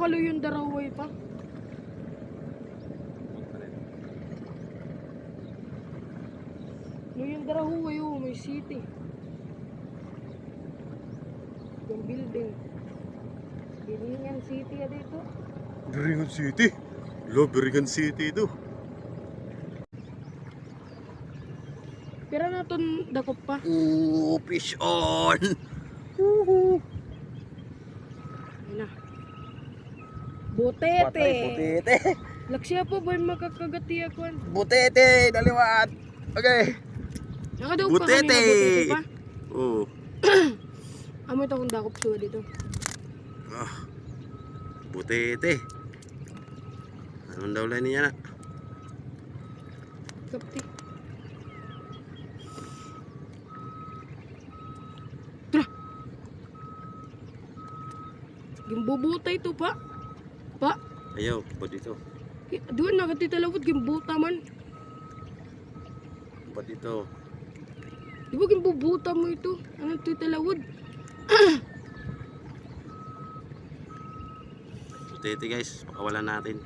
kaloy yung daraway pa. No yung daraway oh, may city. Yung building. Bilingan City ya dito. Biringan City. Lo, Biringan City ito. Pero naton dakop pa. Ooh, fish on. Ayun na. Butete. Patay, butete. Laksya po ba makakagati ako? Butete, daliwat. Okay. Nakadaw pa Butete. kanina butete pa. Oh. Amo ito kung dakop suwa dito. Ah. Butete. Anong daw lang niya na? Kapti. Tara. Gimbubutay ito pa. Pa. Ayaw, ba dito? Doon nakatitalawad gimbuta man. Ba dito? Di ba gimbubuta mo ito? Anong titalawad? Butete guys, pakawalan natin.